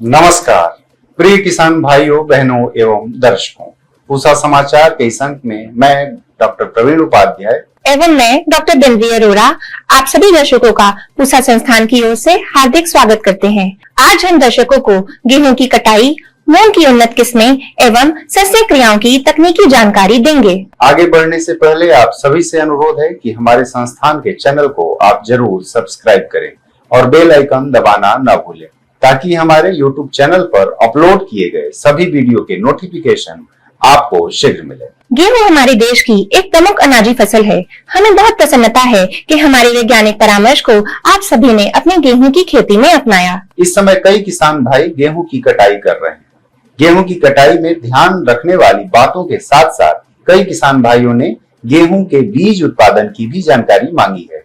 नमस्कार प्रिय किसान भाइयों बहनों एवं दर्शकों, पूसा समाचार के इस अंक में मैं डॉक्टर प्रवीण उपाध्याय एवं मैं डॉक्टर दिलवी अरोड़ा आप सभी दर्शकों का पूसा संस्थान की ओर से हार्दिक स्वागत करते हैं। आज हम दर्शकों को गेहूं की कटाई, मूंग की उन्नत किस्में एवं सस्य क्रियाओं की तकनीकी जानकारी देंगे। आगे बढ़ने से पहले आप सभी से अनुरोध है कि हमारे संस्थान के चैनल को आप जरूर सब्सक्राइब करें और बेल आइकन दबाना न भूलें, ताकि हमारे YouTube चैनल पर अपलोड किए गए सभी वीडियो के नोटिफिकेशन आपको शीघ्र मिले। गेहूं हमारे देश की एक प्रमुख अनाजी फसल है। हमें बहुत प्रसन्नता है कि हमारे वैज्ञानिक परामर्श को आप सभी ने अपने गेहूं की खेती में अपनाया। इस समय कई किसान भाई गेहूं की कटाई कर रहे हैं। गेहूं की कटाई में ध्यान रखने वाली बातों के साथ साथ कई किसान भाइयों ने गेहूं के बीज उत्पादन की भी जानकारी मांगी है,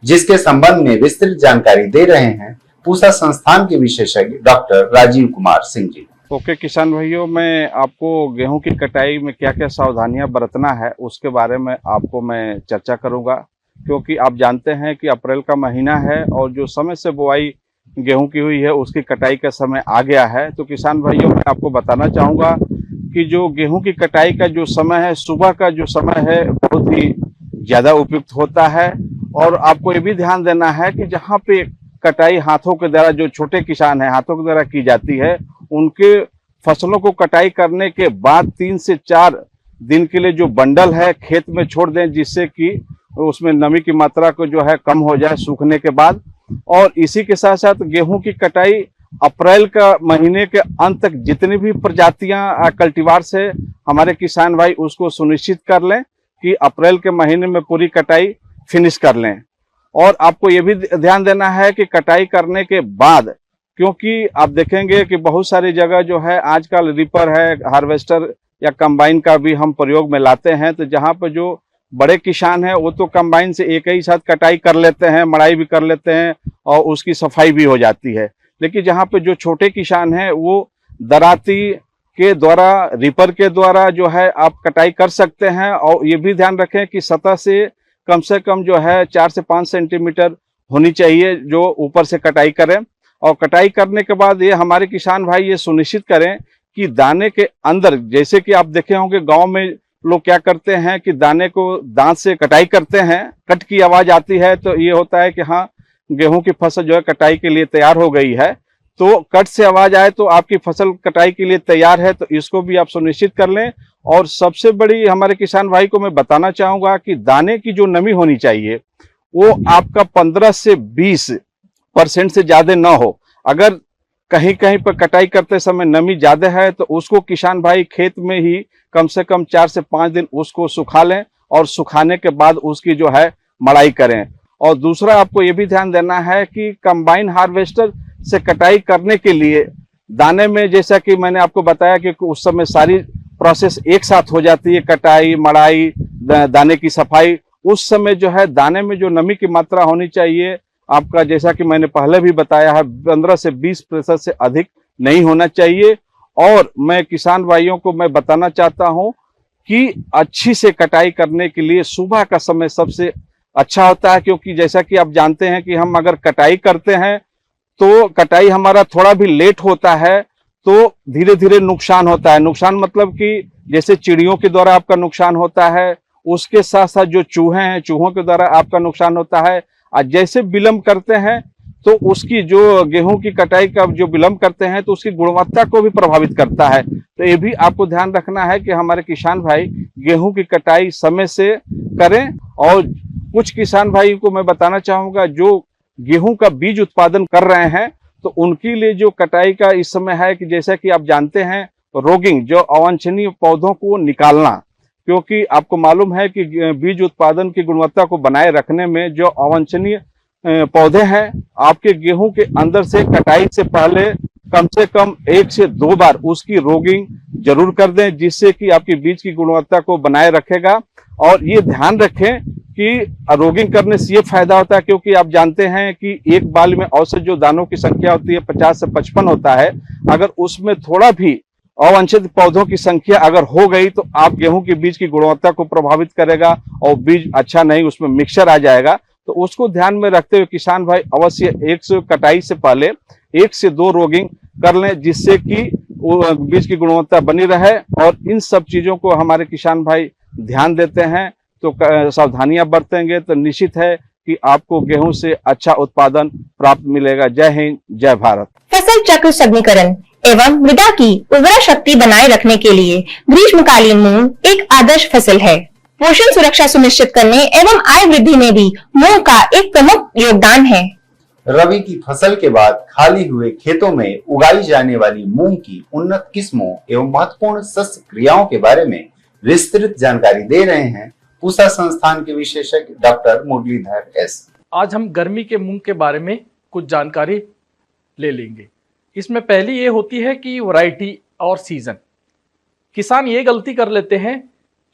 जिसके संबंध में विस्तृत जानकारी दे रहे हैं पूसा संस्थान के विशेषज्ञ डॉक्टर राजीव कुमार सिंह जी। ओके किसान भाइयों, मैं आपको गेहूं की कटाई में क्या क्या सावधानियां बरतना है उसके बारे में आपको मैं चर्चा करूंगा, क्योंकि आप जानते हैं कि अप्रैल का महीना है और जो समय से बुआई गेहूं की हुई है उसकी कटाई का समय आ गया है। तो किसान भाइयों, मैं आपको बताना चाहूँगा कि जो गेहूँ की कटाई का जो समय है, सुबह का जो समय है, बहुत ही ज़्यादा उपयुक्त होता है। और आपको ये भी ध्यान देना है कि जहाँ पे कटाई हाथों के द्वारा, जो छोटे किसान हैं हाथों के द्वारा की जाती है, उनके फसलों को कटाई करने के बाद 3 से 4 दिन के लिए जो बंडल है खेत में छोड़ दें, जिससे कि उसमें नमी की मात्रा को जो है कम हो जाए सूखने के बाद। और इसी के साथ साथ गेहूं की कटाई अप्रैल का महीने के अंत तक जितनी भी प्रजातियां कल्टीवार से हमारे किसान भाई उसको सुनिश्चित कर लें कि अप्रैल के महीने में पूरी कटाई फिनिश कर लें। और आपको ये भी ध्यान देना है कि कटाई करने के बाद, क्योंकि आप देखेंगे कि बहुत सारी जगह जो है आजकल रिपर है, हार्वेस्टर या कंबाइन का भी हम प्रयोग में लाते हैं, तो जहाँ पर जो बड़े किसान हैं वो तो कंबाइन से एक ही साथ कटाई कर लेते हैं, मड़ाई भी कर लेते हैं और उसकी सफाई भी हो जाती है। लेकिन जहाँ पे जो छोटे किसान हैं वो दराती के द्वारा, रिपर के द्वारा जो है आप कटाई कर सकते हैं। और ये भी ध्यान रखें कि सतह से कम जो है 4 से 5 सेंटीमीटर होनी चाहिए जो ऊपर से कटाई करें। और कटाई करने के बाद ये हमारे किसान भाई ये सुनिश्चित करें कि दाने के अंदर, जैसे कि आप देखे होंगे गांव में लोग क्या करते हैं कि दाने को दांत से कटाई करते हैं, कट की आवाज आती है तो ये होता है कि हाँ गेहूं की फसल जो है कटाई के लिए तैयार हो गई है। तो कट से आवाज आए तो आपकी फसल कटाई के लिए तैयार है, तो इसको भी आप सुनिश्चित कर लें। और सबसे बड़ी हमारे किसान भाई को मैं बताना चाहूंगा कि दाने की जो नमी होनी चाहिए वो आपका 15 से 20% से ज्यादा ना हो। अगर कहीं कहीं पर कटाई करते समय नमी ज्यादा है तो उसको किसान भाई खेत में ही कम से कम 4 से 5 दिन उसको सुखा लें और सुखाने के बाद उसकी जो है मड़ाई करें। और दूसरा आपको ये भी ध्यान देना है कि कंबाइन हार्वेस्टर से कटाई करने के लिए दाने में, जैसा कि मैंने आपको बताया कि उस समय सारी प्रोसेस एक साथ हो जाती है, कटाई, मड़ाई, दाने की सफाई। उस समय जो है दाने में जो नमी की मात्रा होनी चाहिए आपका, जैसा कि मैंने पहले भी बताया है, 15 से 20% से अधिक नहीं होना चाहिए। और मैं किसान भाइयों को मैं बताना चाहता हूं कि अच्छी से कटाई करने के लिए सुबह का समय सबसे अच्छा होता है, क्योंकि जैसा कि आप जानते हैं कि हम अगर कटाई करते हैं तो कटाई हमारा थोड़ा भी लेट होता है तो धीरे धीरे नुकसान होता है। नुकसान मतलब कि जैसे चिड़ियों के द्वारा आपका नुकसान होता है, उसके साथ साथ जो चूहे हैं, चूहों के द्वारा आपका नुकसान होता है। और जैसे विलंब करते हैं तो उसकी जो गेहूं की कटाई का जो विलंब करते हैं तो उसकी गुणवत्ता को भी प्रभावित करता है। तो ये भी आपको ध्यान रखना है कि हमारे किसान भाई गेहूं की कटाई समय से करें। और कुछ किसान भाई को मैं बताना चाहूंगा जो गेहूं का बीज उत्पादन कर रहे हैं तो उनके लिए जो कटाई का इस समय है कि जैसा कि आप जानते हैं रोगिंग, जो अवांछनीय पौधों को निकालना, क्योंकि आपको मालूम है कि बीज उत्पादन की गुणवत्ता को बनाए रखने में जो अवांछनीय पौधे हैं, आपके गेहूं के अंदर से कटाई से पहले कम से कम 1 से 2 बार उसकी रोगिंग जरूर कर दें, जिससे कि आपकी बीज की गुणवत्ता को बनाए रखेगा। और ये ध्यान रखें कि रोगिंग करने से ये फायदा होता है, क्योंकि आप जानते हैं कि एक बाल में औसत जो दानों की संख्या होती है 50 से 55 होता है। अगर उसमें थोड़ा भी अवांछित पौधों की संख्या अगर हो गई तो आप गेहूं के बीज की गुणवत्ता को प्रभावित करेगा और बीज अच्छा नहीं, उसमें मिक्सचर आ जाएगा। तो उसको ध्यान में रखते हुए किसान भाई अवश्य कटाई से पहले 1 से 2 रोगिंग कर लें, जिससे कि बीज की गुणवत्ता बनी रहे। और इन सब चीजों को हमारे किसान भाई ध्यान देते हैं तो सावधानियां बरतेंगे तो निश्चित है कि आपको गेहूं से अच्छा उत्पादन प्राप्त मिलेगा। जय हिंद, जय भारत। फसल चक्र सघनीकरण एवं मृदा की उर्वरा शक्ति बनाए रखने के लिए ग्रीष्मकालीन मूंग एक आदर्श फसल है। पोषण सुरक्षा सुनिश्चित करने एवं आय वृद्धि में भी मूंग का एक प्रमुख योगदान है। रबी की फसल के बाद खाली हुए खेतों में उगाई जाने वाली मूंग की उन्नत किस्मों एवं महत्वपूर्ण शस्य क्रियाओं के बारे में विस्तृत जानकारी दे रहे हैं पूसा संस्थान के विशेषज्ञ डॉक्टर मुरलीधर एस। आज हम गर्मी के मूंग के बारे में कुछ जानकारी ले लेंगे। इसमें पहली ये होती है कि वैरायटी और सीजन। किसान ये गलती कर लेते हैं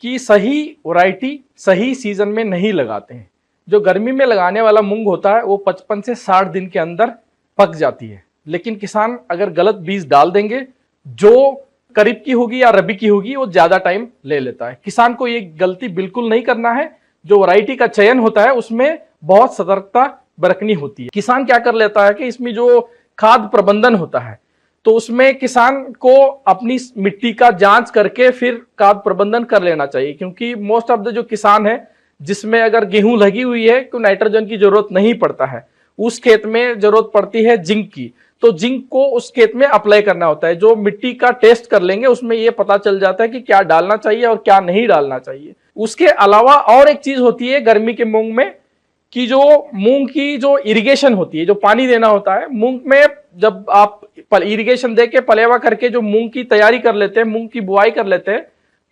कि सही वैरायटी सही सीजन में नहीं लगाते हैं। जो गर्मी में लगाने वाला मूंग होता है वो 55 से 60 दिन के अंदर पक जाती है, लेकिन किसान अगर गलत बीज डाल देंगे, जो करीब की होगी या रबी की होगी, वो ज़्यादा टाइम ले लेता है। किसान को ये गलती बिल्कुल नहीं करना है। जो वैरायटी का चयन होता है उसमें बहुत सतर्कता बरतनी होती है। किसान क्या कर लेता है कि इसमें जो खाद प्रबंधन होता है तो उसमें किसान को अपनी मिट्टी का जांच करके फिर खाद प्रबंधन कर लेना चाहिए, क्योंकि मोस्ट ऑफ द जो किसान है जिसमें अगर गेहूं लगी हुई है तो नाइट्रोजन की जरूरत नहीं पड़ता है, उस खेत में जरूरत पड़ती है जिंक की। तो जिंक को उस खेत में अप्लाई करना होता है। जो मिट्टी का टेस्ट कर लेंगे उसमें ये पता चल जाता है कि क्या डालना चाहिए और क्या नहीं डालना चाहिए। उसके अलावा और एक चीज होती है गर्मी के मूंग में कि जो मूंग की जो इरिगेशन होती है, जो पानी देना होता है मूंग में, जब आप इरिगेशन दे के पलेवा करके जो मूंग की तैयारी कर लेते हैं, मूंग की बुआई कर लेते हैं,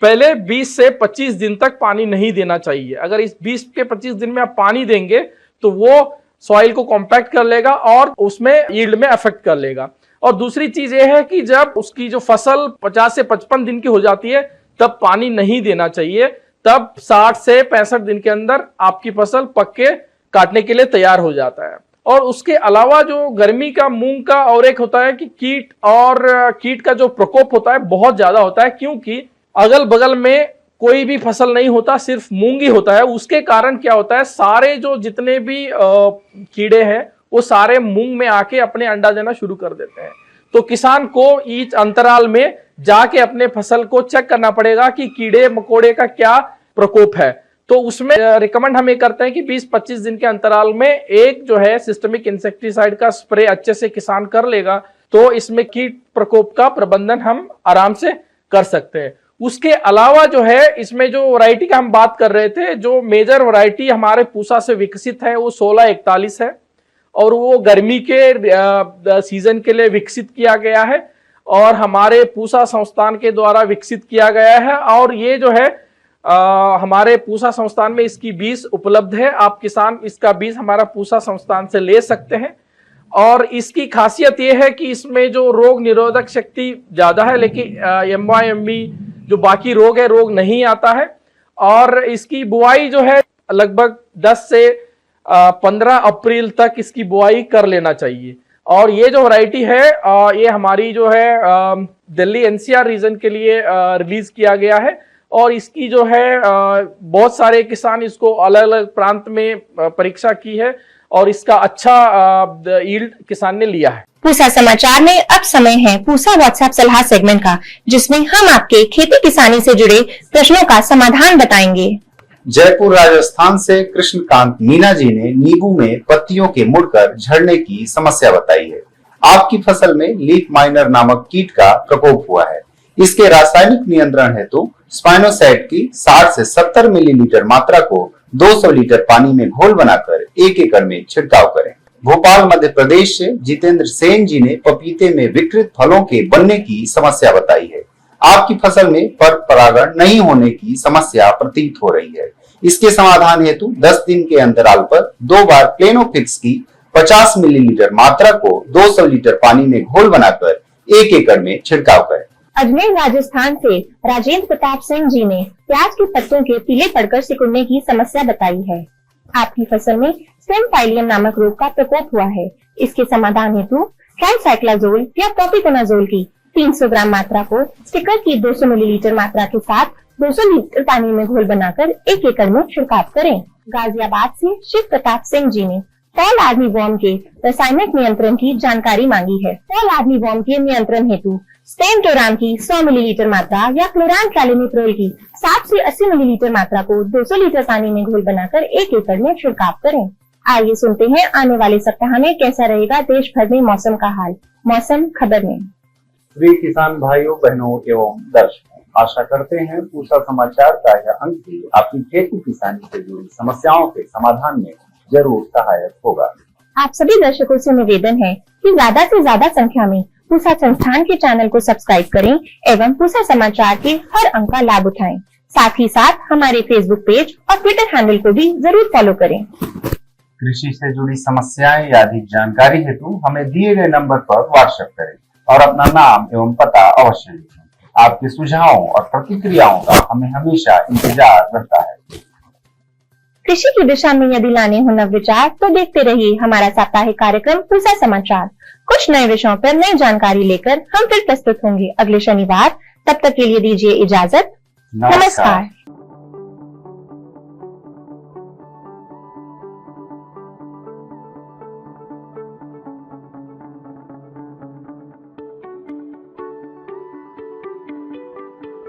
पहले 20 से 25 दिन तक पानी नहीं देना चाहिए। अगर इस 20 के 25 दिन में आप पानी देंगे तो वो सॉइल को कॉम्पैक्ट कर लेगा और उसमें यील्ड में अफेक्ट कर लेगा। और दूसरी चीज ये है कि जब उसकी जो फसल 50 से 55 दिन की हो जाती है तब पानी नहीं देना चाहिए। तब 60 से 65 दिन के अंदर आपकी फसल पक के काटने के लिए तैयार हो जाता है। और उसके अलावा जो गर्मी का मूंग का और एक होता है कि कीट का जो प्रकोप होता है बहुत ज्यादा होता है, क्योंकि अगल बगल में कोई भी फसल नहीं होता, सिर्फ मूंग ही होता है। उसके कारण क्या होता है, सारे जो जितने भी कीड़े हैं वो सारे मूंग में आके अपने अंडा देना शुरू कर देते हैं। तो किसान को ईच अंतराल में जाके अपने फसल को चेक करना पड़ेगा कि कीड़े मकोड़े का क्या प्रकोप है। तो उसमें रिकमेंड हम ये करते हैं कि 20-25 दिन के अंतराल में एक जो है सिस्टमिक इंसेक्टिसाइड का स्प्रे अच्छे से किसान कर लेगा तो इसमें कीट प्रकोप का प्रबंधन हम आराम से कर सकते हैं। उसके अलावा जो है इसमें जो वैरायटी का हम बात कर रहे थे, जो मेजर वैरायटी हमारे पूसा से विकसित है वो 1641 है और वो गर्मी के सीजन के लिए विकसित किया गया है और हमारे पूसा संस्थान के द्वारा विकसित किया गया है। और ये जो है हमारे पूसा संस्थान में इसकी बीज उपलब्ध है। आप किसान इसका बीज हमारा पूसा संस्थान से ले सकते हैं। और इसकी खासियत ये है कि इसमें जो रोग निरोधक शक्ति ज्यादा है, लेकिन MYMB जो बाकी रोग है रोग नहीं आता है। और इसकी बुआई जो है लगभग 10 से 15 अप्रैल तक इसकी बुआई कर लेना चाहिए। और ये जो वैरायटी है ये हमारी जो है दिल्ली NCR रीजन के लिए रिलीज किया गया है और इसकी जो है बहुत सारे किसान इसको अलग अलग प्रांत में परीक्षा की है और इसका अच्छा यील्ड किसान ने लिया है। पूसा समाचार में अब समय है पूसा व्हाट्सएप सलाह सेगमेंट का, जिसमें हम आपके खेती किसानी से जुड़े प्रश्नों का समाधान बताएंगे। जयपुर राजस्थान से कृष्णकांत मीना जी ने नींबू में पत्तियों के मुड़कर झड़ने की समस्या बताई है। आपकी फसल में लीफ माइनर नामक कीट का प्रकोप हुआ है। इसके रासायनिक नियंत्रण हेतु स्पाइनोसैड की 60 से 70 मिलीलीटर मात्रा को 200 लीटर पानी में घोल बनाकर 1 एकड़ में छिड़काव करें। भोपाल मध्य प्रदेश से जितेंद्र सेन जी ने पपीते में विकृत फलों के बनने की समस्या बताई है। आपकी फसल में पर परागण नहीं होने की समस्या प्रतीत हो रही है। इसके समाधान हेतु 10 दिन के अंतराल पर 2 बार प्लेनोफिक्स की 50 मिलीलीटर मात्रा को 200 लीटर पानी में घोल बनाकर 1 एकड़ में छिड़काव करें। अजमेर राजस्थान से राजेंद्र प्रताप सिंह जी ने प्याज के पत्तों के पीले पड़कर सिकुड़ने की समस्या बताई है। आपकी फसल में स्टेम फाइलियम नामक रोग का प्रकोप हुआ है। इसके समाधान हेतु ट्राइसाइक्लाजोल या प्रोपिकोनाजोल की 300 ग्राम मात्रा को स्टिकर की 200 मिलीलीटर मात्रा के साथ 200 लीटर पानी में घोल बनाकर 1 एकड़ में छिड़काव करें। गाजियाबाद से शिव प्रताप सिंह जी ने फॉल आर्मी वॉर्म के रासायनिक नियंत्रण की जानकारी मांगी है। फॉल आर्मी वॉर्म के नियंत्रण हेतु स्टेमटोराम की 100 मिलीलीटर मात्रा या क्लोरान-ट्राइनिट्रोल की 60 से 80 मिलीलीटर मात्रा को 200 लीटर पानी में घोल बनाकर 1 एकड़ में छिड़काव करें। आइए सुनते हैं आने वाले सप्ताह में कैसा रहेगा देश भर में मौसम का हाल। मौसम खबर में प्रिय किसान भाइयों, बहनों एवं दर्शकों, आशा करते हैं पूसा समाचार का यह अंक भी आपकी खेती किसानी से जुड़ी समस्याओं के समाधान में जरूर सहायक होगा। आप सभी दर्शकों से निवेदन है कि ज्यादा से ज्यादा संख्या में पूसा संस्थान के चैनल को सब्सक्राइब करें एवं पूसा समाचार के हर अंक का लाभ उठाएं। साथ ही साथ हमारे फेसबुक पेज और ट्विटर हैंडल को भी जरूर फॉलो करें। कृषि से जुड़ी समस्याएं या अधिक जानकारी हेतु हमें दिए गए नंबर पर व्हाट्सएप करें और अपना नाम एवं पता अवश्य लिखें। आपके सुझावों और प्रतिक्रियाओं का हमें हमेशा इंतजार रहता है। कृषि की दिशा में यदि लाने हो नव विचार तो देखते रहिए हमारा साप्ताहिक कार्यक्रम पूसा समाचार। कुछ नए विषयों पर नई जानकारी लेकर हम फिर प्रस्तुत होंगे अगले शनिवार। तब तक के लिए दीजिए इजाजत। नमस्कार।